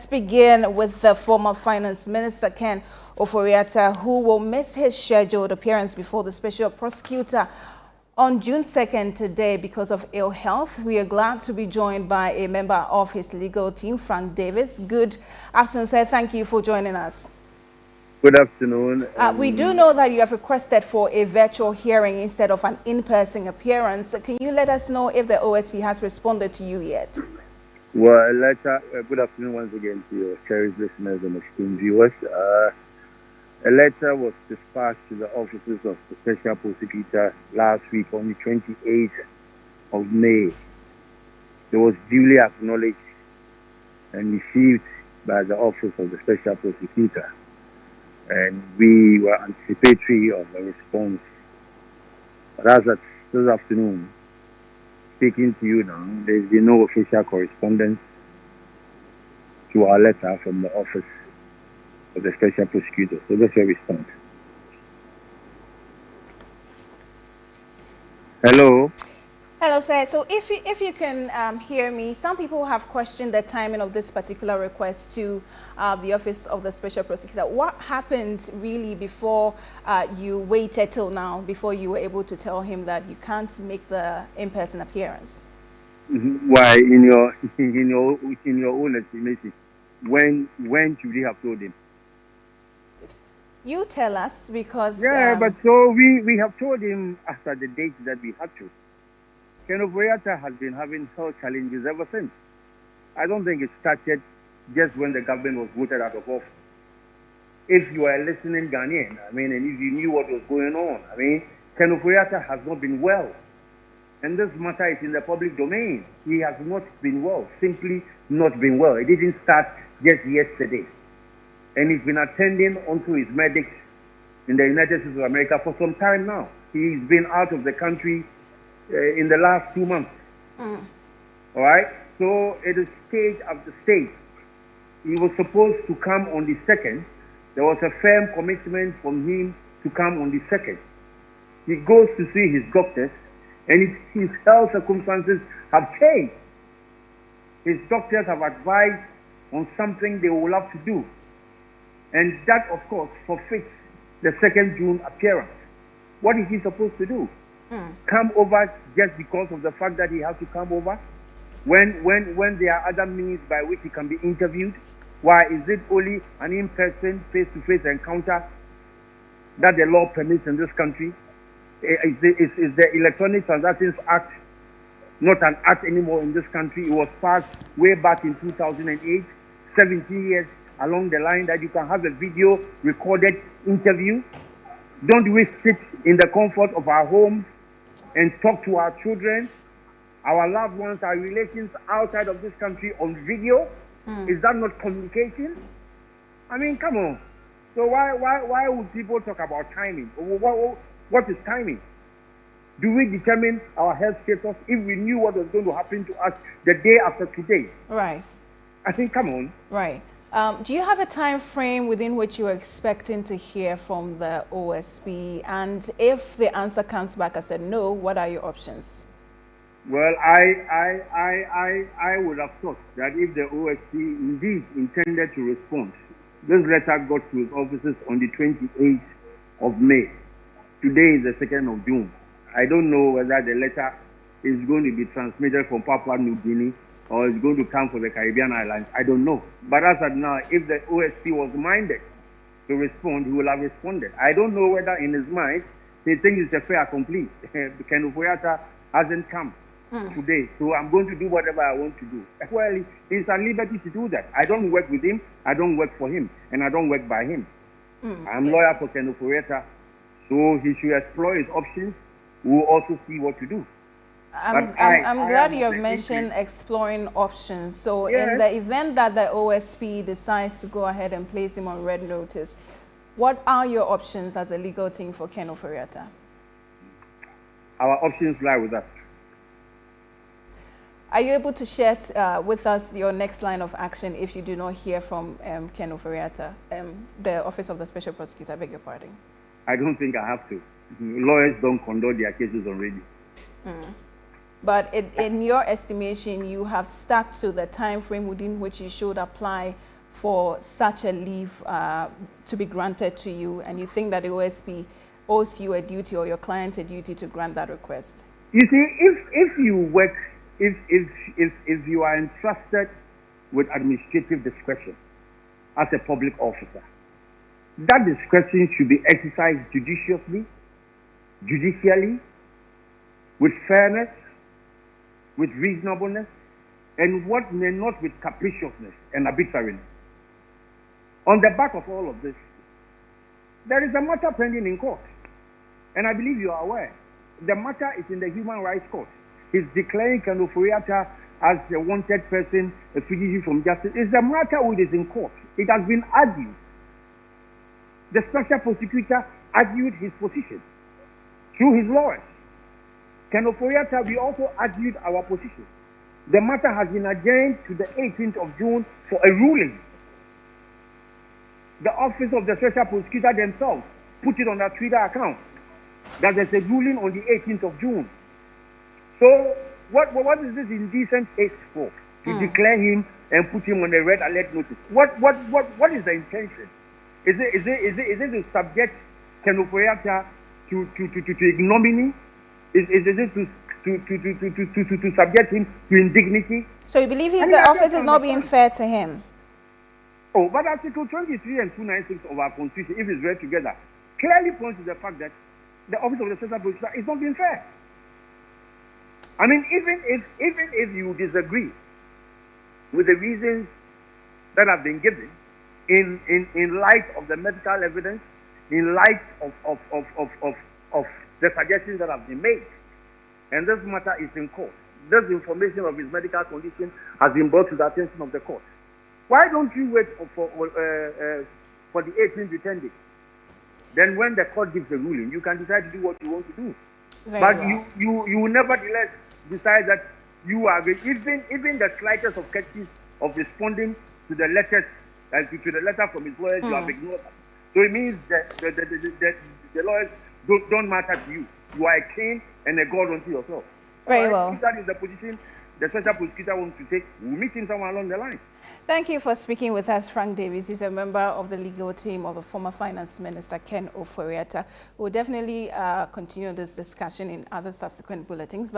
Let's begin with the former Finance Minister, Ken Ofori-Atta, who will miss his scheduled appearance before the special prosecutor on June 2nd today because of ill health. We are glad to be joined by a member of his legal team, Frank Davis. Good afternoon, sir. Thank you for joining us. Good afternoon. We do know that you have requested for a virtual hearing instead of an in-person appearance. Can you let us know if the OSP has responded to you yet? Well, good afternoon once again to your cherished listeners and esteemed viewers. A letter was dispatched to the offices of the Special Prosecutor last week on the 28th of May. It was duly acknowledged and received by the Office of the Special Prosecutor. And we were anticipatory of a response. But as of this afternoon, speaking to you now, there's been no official correspondence to our letter from the Office of the Special Prosecutor. So that's where we stand. Hello? Hello, sir. So if you can hear me, some people have questioned the timing of this particular request to the Office of the Special Prosecutor. What happened really before you waited till now, before you were able to tell him that you can't make the in-person appearance? Why, in your own estimation, when should we have told him? You tell us, because... Yeah, but so we have told him after the date that we had to. Ken Ofori-Atta has been having health challenges ever since. I don't think it started just when the government was voted out of office. If you are a listening Ghanaian, and if you knew what was going on, Ken Ofori-Atta has not been well. And this matter is in the public domain. He has not been well, simply not been well. It didn't start just yesterday. And he's been attending onto his medics in the United States of America for some time now. He's been out of the country in the last 2 months. All right? So it is stage after stage. He was supposed to come on the 2nd. There was a firm commitment from him to come on the 2nd. He goes to see his doctors, and his health circumstances have changed. His doctors have advised on something they will have to do. And that, of course, forfeits the 2nd June appearance. What is he supposed to do? Come over just because of the fact that he has to come over? When there are other means by which he can be interviewed? Why is it only an in-person, face-to-face encounter that the law permits in this country? Is the Electronic Transactions Act not an act anymore in this country? It was passed way back in 2008, 17 years along the line, that you can have a video recorded interview. Don't we sit in the comfort of our homes and talk to our children, our loved ones, our relations outside of this country on video? Is that not communication? Come on. So why would people talk about timing? What is timing? Do we determine our health status if we knew what was going to happen to us the day after today? Right. Come on. Right. Do you have a time frame within which you are expecting to hear from the OSP? And if the answer comes back as a no, what are your options? Well, I would have thought that if the OSP indeed intended to respond, this letter got to his offices on the 28th of May. Today is the 2nd of June. I don't know whether the letter is going to be transmitted from Papua New Guinea or it's going to come for the Caribbean islands. I don't know. But as of now, if the OSP was minded to respond, he will have responded. I don't know whether in his mind he thinks it's a fait accompli. Ken Ofori-Atta hasn't come today, so I'm going to do whatever I want to do. Well, he's at liberty to do that. I don't work with him, I don't work for him, and I don't work by him. I'm lawyer for Ken Ofori-Atta, so he should explore his options. We'll also see what to do. I'm glad you have mentioned exploring options. So in the event that the OSP decides to go ahead and place him on red notice, what are your options as a legal team for Ken Ofori-Atta? Our options lie with us. Are you able to share with us your next line of action if you do not hear from Ken Ofori-Atta, the Office of the Special Prosecutor? I beg your pardon. I don't think I have to. Lawyers don't conduct their cases already. But in your estimation, you have stuck to the time frame within which you should apply for such a leave to be granted to you, and you think that the OSP owes you a duty or your client a duty to grant that request? You see, if you work, if you are entrusted with administrative discretion as a public officer, that discretion should be exercised judiciously, judicially, with fairness, with reasonableness, and what may not with capriciousness and arbitrariness. On the back of all of this, there is a matter pending in court, and I believe you are aware. The matter is in the Human Rights Court. He's declaring Ofori-Atta as a wanted person, a fugitive from justice. It's a matter which is in court. It has been argued. The special prosecutor argued his position through his lawyers. Ofori-Atta, we also argued our position. The matter has been adjourned to the 18th of June for a ruling. The office of the special prosecutor themselves put it on their Twitter account that there's a ruling on the 18th of June. So what is this indecent haste for? To declare him and put him on a red alert notice. What is the intention? Is it to subject Ofori-Atta to ignominy? Is it to subject him to indignity? So you believe the office is not being fair to him? Oh, but Article 23 and 296 of our Constitution, if it's read together, clearly points to the fact that the office of the special prosecutor is not being fair. I mean, even if you disagree with the reasons that have been given in light of the medical evidence, in light of the suggestions that have been made, and this matter is in court. This information of his medical condition has been brought to the attention of the court. Why don't you wait for the 18th to 10 days? Then when the court gives a ruling, you can decide to do what you want to do. But you nevertheless decide that you are, even the slightest of cases of responding to the letters, to the letter from his lawyers, you have ignored them. So it means that the lawyers don't matter to you. You are a king and a god unto yourself. Very well. If that is the position the special prosecutor wants to take, we'll meet him somewhere along the line. Thank you for speaking with us, Frank Davis. He's a member of the legal team of the former Finance Minister, Ken Ofori-Atta. We'll definitely continue this discussion in other subsequent bulletins.